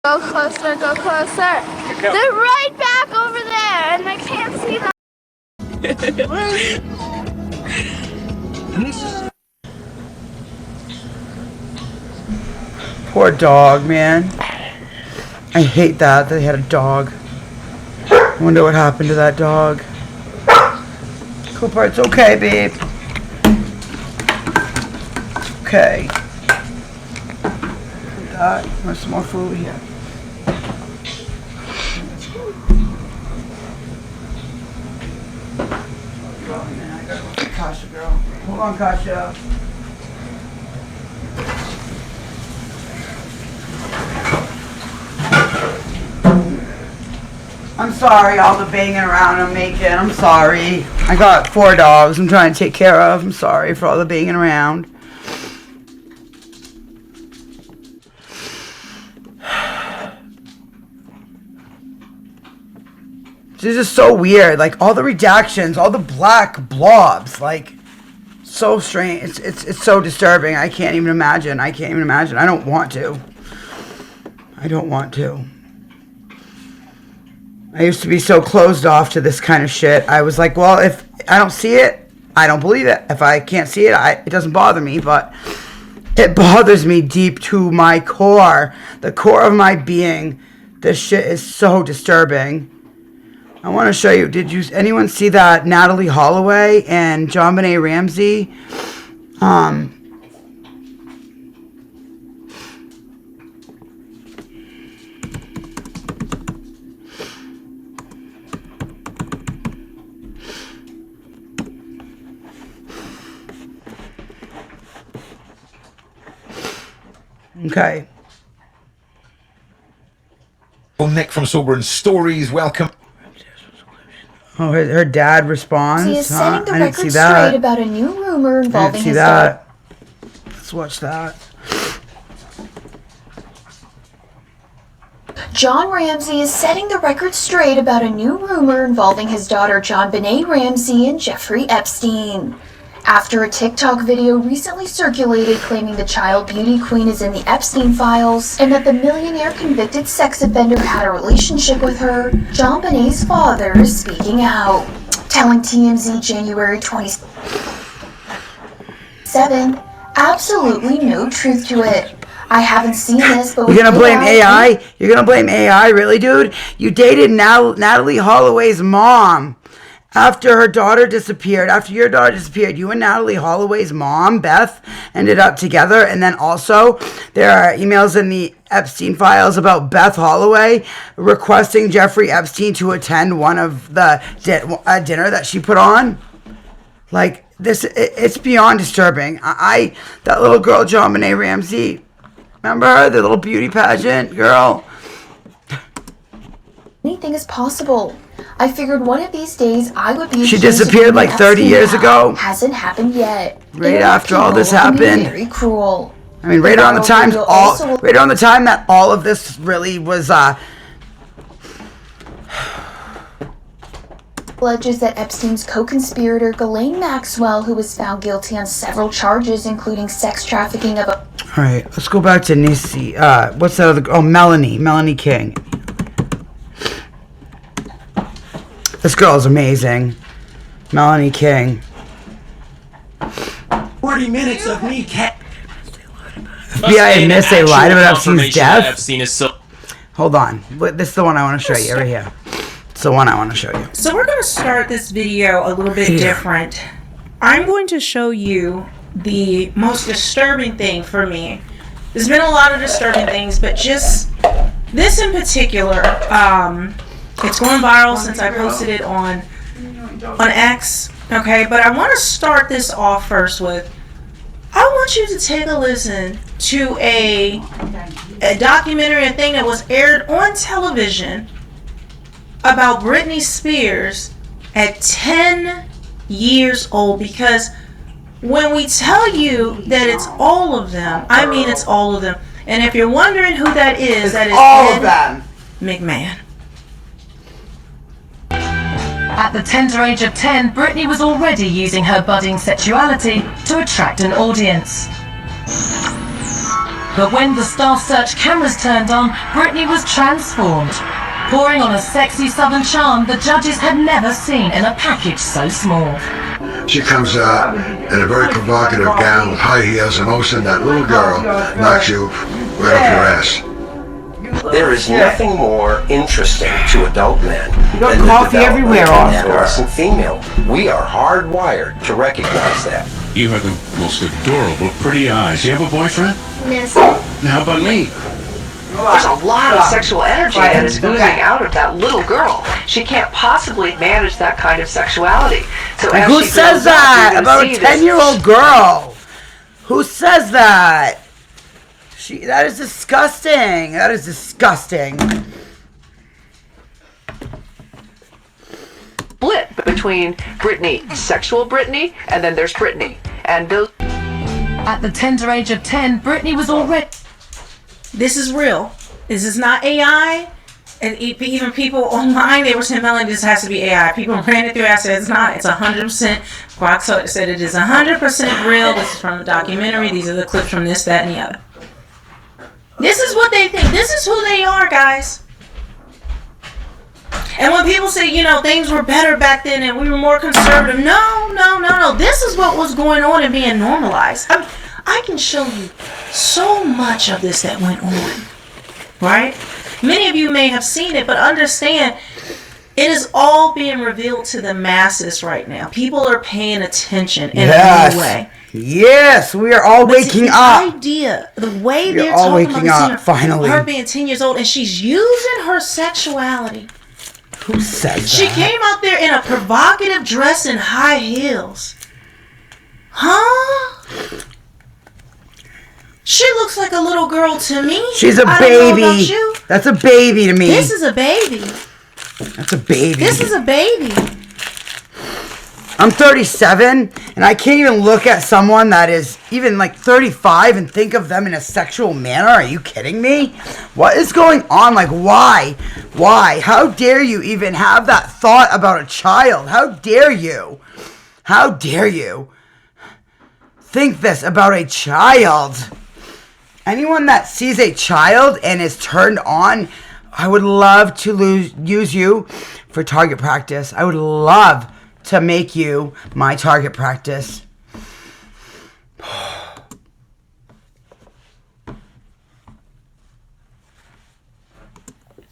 Go closer, go closer. They're right back over there, and I can't see them. Poor dog, man. I hate that they had a dog. I wonder what happened to that dog. Cooper, it's okay, babe. Okay. There's some more food here. Kasha, girl. Hold on, Kasha. I'm sorry, all the banging around I'm making. I'm sorry. I got 4 dogs I'm trying to take care of. I'm sorry for all the banging around. This is so weird. Like, all the redactions, all the black blobs, like, so strange. It's so disturbing. I can't even imagine. I can't even imagine. I don't want to. I don't want to. I used to be so closed off to this kind of shit. I was like, well, if I don't see it, I don't believe it. If I can't see it, it doesn't bother me. But it bothers me deep to my core. The core of my being. This shit is so disturbing. I want to show you. Did anyone see that Natalie Holloway and JonBenet Ramsey? Okay. Well, Nick from Sober and Stories, welcome. Oh, her dad responds. He is setting the I didn't record see that. straight about a new rumor involving his daughter. Let's watch that. John Ramsey is setting the record straight about a new rumor involving his daughter JonBenet Ramsey and Jeffrey Epstein. After a TikTok video recently circulated claiming the child beauty queen is in the Epstein files and that the millionaire convicted sex offender had a relationship with her, JonBenet's father is speaking out, telling TMZ January 27, absolutely no truth to it. I haven't seen this, but you're gonna blame AI? You're gonna blame AI, really, dude? You dated Natalie Holloway's mom. After her daughter disappeared, after your daughter disappeared, you and Natalie Holloway's mom, Beth, ended up together. And then also, there are emails in the Epstein files about Beth Holloway requesting Jeffrey Epstein to attend one of the dinner that she put on. Like, it's beyond disturbing. That little girl, JonBenet Ramsey, remember her? The little beauty pageant girl? Anything is possible. I figured one of these days I would be. She disappeared like 30 years ago. Hasn't happened yet. Right after all this happened. Very cruel. I mean, right around the time that all of this really was. Alleges that Epstein's co-conspirator Ghislaine Maxwell, who was found guilty on several charges, including sex trafficking of a. All right, let's go back to Nissi. What's that other? Oh, Melanie King. This girl is amazing. Melanie King. 40 minutes of me FBI admits they lied about Epstein's death. Epstein is so. Hold on. This is the one I want to show you right here. It's the one I want to show you. So we're going to start this video a little bit different. I'm going to show you the most disturbing thing for me. There's been a lot of disturbing things, but just this in particular, it's going viral since I posted it on X, okay? But I want to start this off first with, I want you to take a listen to a documentary, a thing that was aired on television about Britney Spears at 10 years old, because when we tell you that it's all of them, I mean it's all of them. And if you're wondering who that is, that is all of them. McMahon. At the tender age of 10, Britney was already using her budding sexuality to attract an audience. But when the Star Search cameras turned on, Britney was transformed, pouring on a sexy southern charm the judges had never seen in a package so small. She comes out in a very provocative gown with high heels, and all of a sudden that little girl knocks you right off your ass. There is nothing more interesting to adult men than the coffee everywhere development of an adolescent female. We are hardwired to recognize that. You have the most adorable, pretty eyes. You have a boyfriend? Yes. Now, how about me? There's a lot of sexual energy that is oozing out of that little girl. She can't possibly manage that kind of sexuality. So And who says that about a 10-year-old girl? Who says that? That is disgusting. That is disgusting. Split between Britney, sexual Britney, and then there's Britney. And those. At the tender age of 10, Britney was already. This is real. This is not AI. And even people online, they were saying, Melanie, this has to be AI. People ran it through. I said, it's not. It's 100%. Brock said it is 100% real. This is from the documentary. These are the clips from this, that, and the other. This is what they think. This is who they are, guys. And when people say, things were better back then and we were more conservative. No. This is what was going on and being normalized. I can show you so much of this that went on. Right? Many of you may have seen it, but understand, it is all being revealed to the masses right now. People are paying attention in a new way. Yes, we are all waking up. The way We're they're all talking waking about up, finally. her being 10 years old and she's using her sexuality. Who says that? She came out there in a provocative dress and high heels. Huh? She looks like a little girl to me. She's a I baby. don't know about you. That's a baby to me. This is a baby. That's a baby. This is a baby. I'm 37, and I can't even look at someone that is even like 35 and think of them in a sexual manner. Are you kidding me? What is going on? Like, why? Why? How dare you even have that thought about a child? How dare you? How dare you think this about a child? Anyone that sees a child and is turned on, I would love to use you for target practice. I would love to make you my target practice.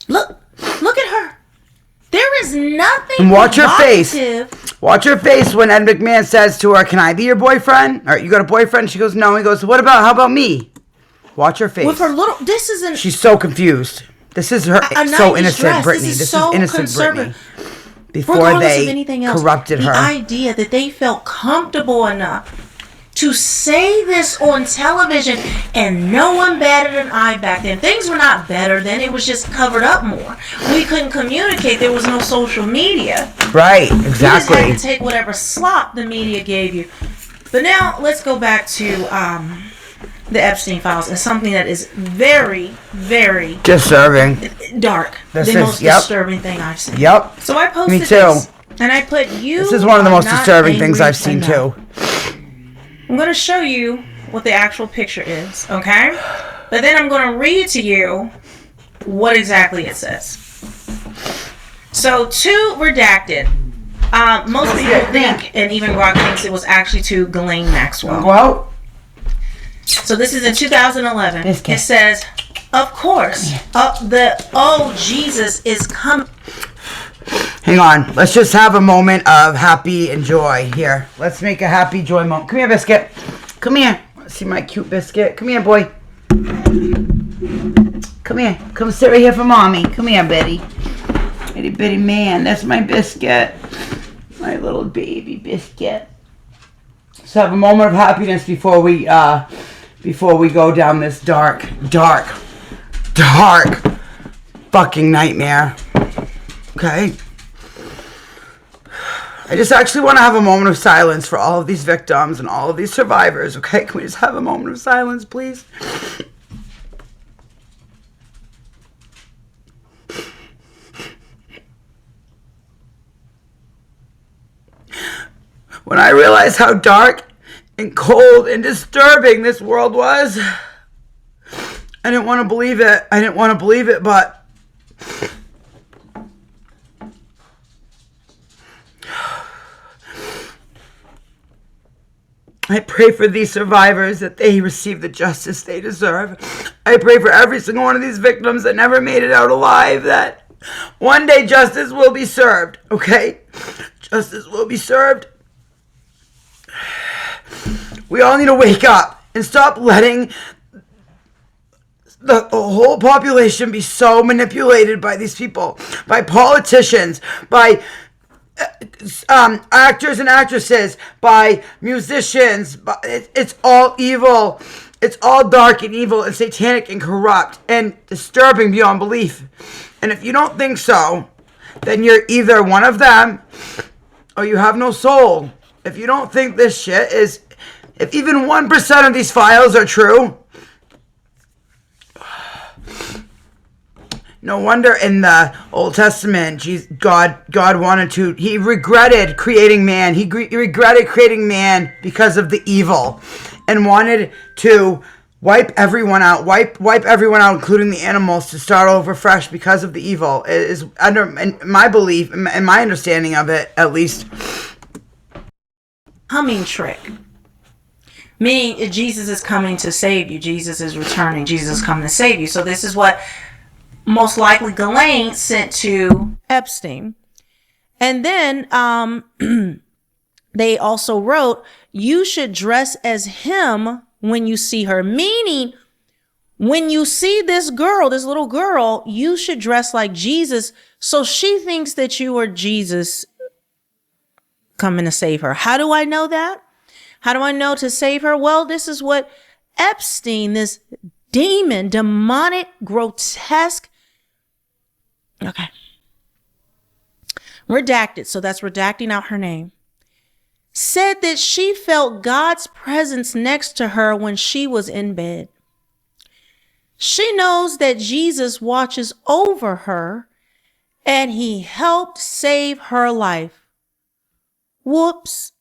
Look at her. There is nothing. And watch her face. provocative. Watch her face when Ed McMahon says to her, "Can I be your boyfriend?" Or, "You got a boyfriend?" She goes, "No." He goes, How about me?" Watch her face. With her little, this isn't. She's so confused. This is her so innocent, Britney. This is innocent Britney. Before they corrupted her. The idea that they felt comfortable enough to say this on television, and no one batted an eye back then. Things were not better then. It was just covered up more. We couldn't communicate. There was no social media. Right, You just exactly. had to take whatever slop the media gave you. But now let's go back to the Epstein files and something that is very, very Disturbing. dark. This the is- most yep. disturbing thing I've seen. Yep. So I posted Me too. this, and I put you. This is one of the are most not disturbing things angry I've seen enough. too. I'm going to show you what the actual picture is, okay? But then I'm going to read to you what exactly it says. So, to redacted. Most people think, and even Rock thinks it was actually to Ghislaine Maxwell. Go out. So this is in 2011. This It says, of course, Jesus is coming. Hang on. Let's just have a moment of happy and joy here. Let's make a happy joy moment. Come here, Biscuit. Come here. See my cute Biscuit. Come here, boy. Come here. Come sit right here for mommy. Come here, Betty. Itty bitty man. That's my Biscuit. My little baby Biscuit. Let's have a moment of happiness before we go down this dark fucking nightmare. Okay? I just actually want to have a moment of silence for all of these victims and all of these survivors. Okay? Can we just have a moment of silence, please? When I realized how dark and cold and disturbing this world was, I didn't want to believe it, but I pray for these survivors that they receive the justice they deserve. I pray for every single one of these victims that never made it out alive, that one day justice will be served, okay? Justice will be served. We all need to wake up and stop letting the whole population be so manipulated by these people, by politicians, by actors and actresses, by musicians. It's all evil. It's all dark and evil and satanic and corrupt and disturbing beyond belief. And if you don't think so, then you're either one of them or you have no soul. If you don't think this shit is, if even 1% of these files are true, no wonder in the Old Testament, God wanted to, he regretted creating man. He regretted creating man because of the evil and wanted to wipe everyone out, including the animals, to start over fresh because of the evil. It is under my belief and my understanding of it, at least. Humming trick. Meaning Jesus is coming to save you. Jesus is returning. Jesus is coming to save you. So this is what most likely Ghislaine sent to Epstein. And then they also wrote, you should dress as him when you see her. Meaning, when you see this girl, this little girl, you should dress like Jesus. So she thinks that you are Jesus coming to save her. How do I know that? How do I know to save her? Well, this is what Epstein, this demon, demonic, grotesque, okay, redacted, so that's redacting out her name, said that she felt God's presence next to her when she was in bed. She knows that Jesus watches over her and he helped save her life. Whoops.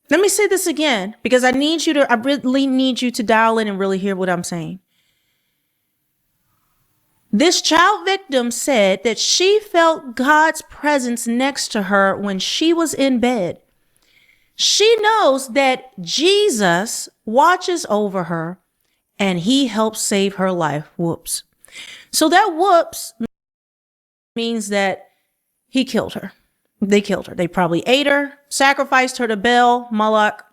Let me say this again, because I really need you to dial in and really hear what I'm saying. This child victim said that she felt God's presence next to her when she was in bed. She knows that Jesus watches over her and he helps save her life. Whoops. So that whoops means that he killed her. They killed her. They probably ate her, sacrificed her to Baal, Moloch,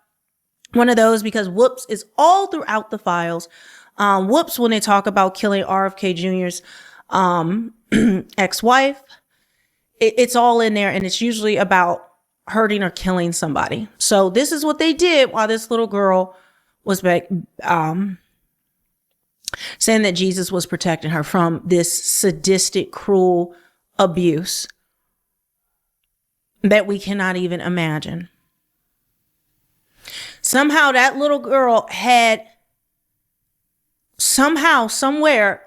one of those, because whoops is all throughout the files. Whoops, when they talk about killing RFK Jr.'s ex-wife, it's all in there, and it's usually about hurting or killing somebody. So this is what they did while this little girl was back, saying that Jesus was protecting her from this sadistic, cruel abuse that we cannot even imagine. Somehow that little girl had somewhere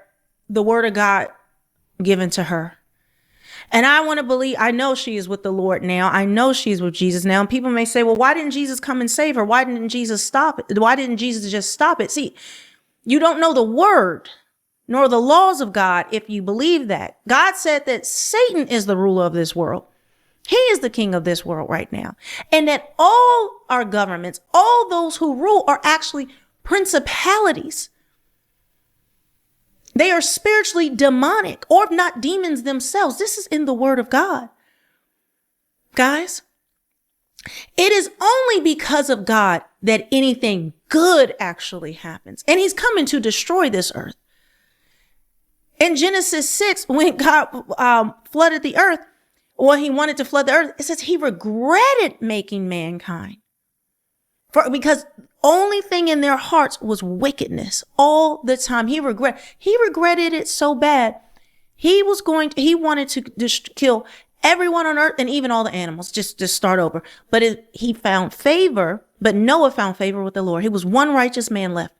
the word of God given to her. And I want to believe, I know she is with the Lord now. I know she's with Jesus now. And people may say, well, why didn't Jesus come and save her? Why didn't Jesus stop it? Why didn't Jesus just stop it? See, you don't know the word nor the laws of God if you believe that. God said that Satan is the ruler of this world. He is the king of this world right now. And that all our governments, all those who rule are actually principalities. They are spiritually demonic, or if not demons themselves. This is in the word of God. Guys, it is only because of God that anything good actually happens. And he's coming to destroy this earth. In Genesis 6, when God flooded the earth, or he wanted to flood the earth, it says he regretted making mankind. Because only thing in their hearts was wickedness all the time. He regretted it so bad. He wanted to just kill everyone on earth and even all the animals, just start over. But he found favor, but Noah found favor with the Lord. He was one righteous man left.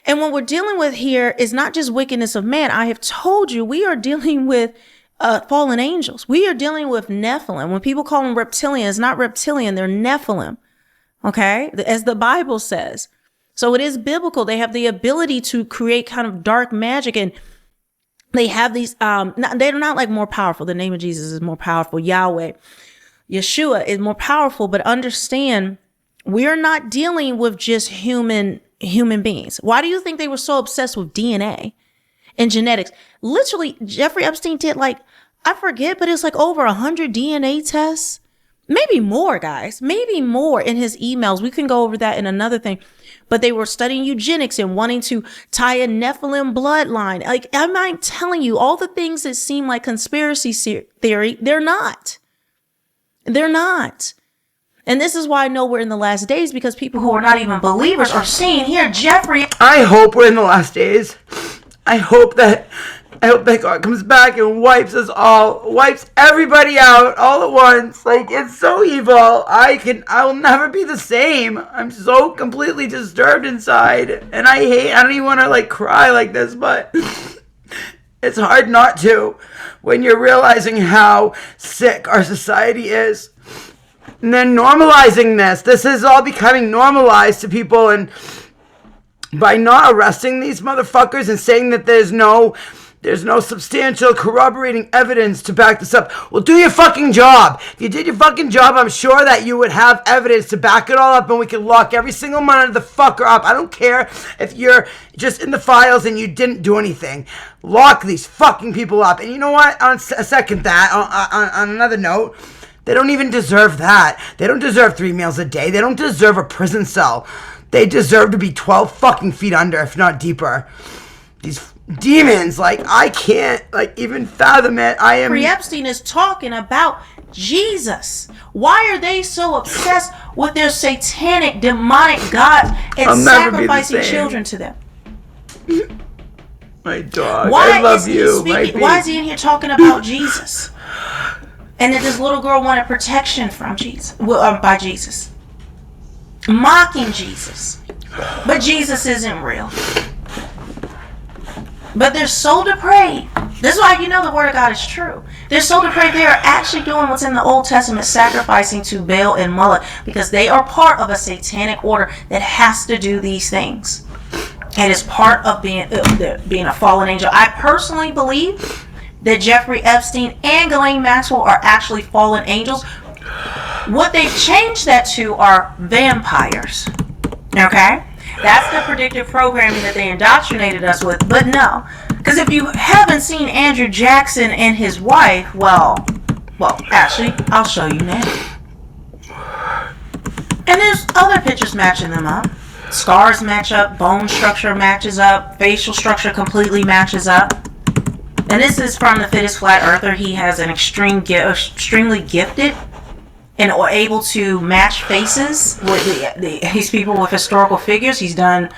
And what we're dealing with here is not just wickedness of man. I have told you we are dealing with fallen angels. We are dealing with Nephilim. When people call them reptilian, it's not reptilian, they're Nephilim. Okay? As the Bible says. So it is biblical. They have the ability to create kind of dark magic, and they have these, they're not like more powerful. The name of Jesus is more powerful. Yahweh, Yeshua is more powerful, but understand we're not dealing with just human beings. Why do you think they were so obsessed with DNA and genetics? Literally, Jeffrey Epstein did I forget, but it's over 100 DNA tests. Maybe more, guys. Maybe more in his emails. We can go over that in another thing. But they were studying eugenics and wanting to tie a Nephilim bloodline. I'm telling you, all the things that seem like conspiracy theory, they're not. They're not. And this is why I know we're in the last days, because people who are not even believers are seeing here, Jeffrey. I hope we're in the last days. I hope that God comes back and wipes everybody out all at once. It's so evil. I will never be the same. I'm so completely disturbed inside, and I don't even want to cry like this, but it's hard not to when you're realizing how sick our society is. And then normalizing this. This is all becoming normalized to people, and by not arresting these motherfuckers and saying that there's no substantial corroborating evidence to back this up. Well, do your fucking job. If you did your fucking job, I'm sure that you would have evidence to back it all up, and we could lock every single one of the fucker up. I don't care if you're just in the files and you didn't do anything. Lock these fucking people up. And you know what? On another note, they don't even deserve that. They don't deserve 3 meals a day. They don't deserve a prison cell. They deserve to be 12 fucking feet under, if not deeper. These demons, I can't even fathom it. Jeffrey Epstein is talking about Jesus. Why are they so obsessed with their satanic, demonic gods and sacrificing children to them? My dog, I love you. Why is he in here talking about Jesus? And that this little girl wanted protection from Jesus, by Jesus, mocking Jesus, but Jesus isn't real. But they're so depraved. This is why you know the word of God is true. They're so depraved they are actually doing what's in the Old Testament, sacrificing to Baal and Moloch, because they are part of a satanic order that has to do these things. And it's part of being a fallen angel. I personally believe that Jeffrey Epstein and Ghislaine Maxwell are actually fallen angels. What they've changed that to are vampires. Okay? That's the predictive programming that they indoctrinated us with. But no. Because if you haven't seen Andrew Jackson and his wife, well, actually, I'll show you now. And there's other pictures matching them up. Scars match up, bone structure matches up, facial structure completely matches up. And this is from the Fittest Flat Earther. He has an extremely gifted and are able to match faces with these people with historical figures. He's done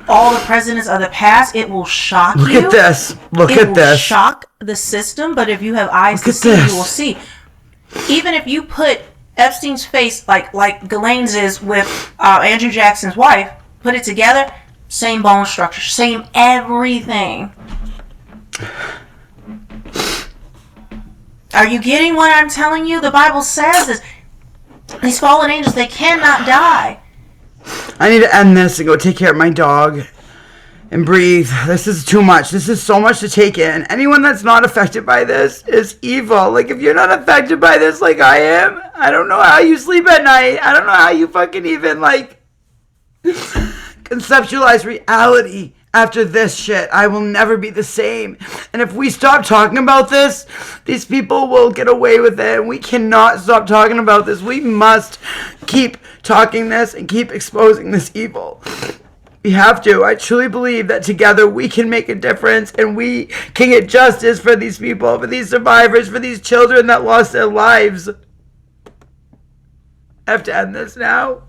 all the presidents of the past. It will shock you. Look at this. Look at this. It will shock the system, but if you have eyes to see, you will see. Even if you put Epstein's face like Ghislaine's is with Andrew Jackson's wife, put it together, same bone structure, same everything. Are you getting what I'm telling you? The Bible says this. These fallen angels, they cannot die. I need to end this and go take care of my dog and breathe. This is too much. This is so much to take in. Anyone that's not affected by this is evil. If you're not affected by this like I am, I don't know how you sleep at night. I don't know how you fucking even conceptualize reality. After this shit, I will never be the same. And if we stop talking about this, these people will get away with it. And we cannot stop talking about this. We must keep talking this and keep exposing this evil. We have to. I truly believe that together we can make a difference and we can get justice for these people, for these survivors, for these children that lost their lives. I have to end this now.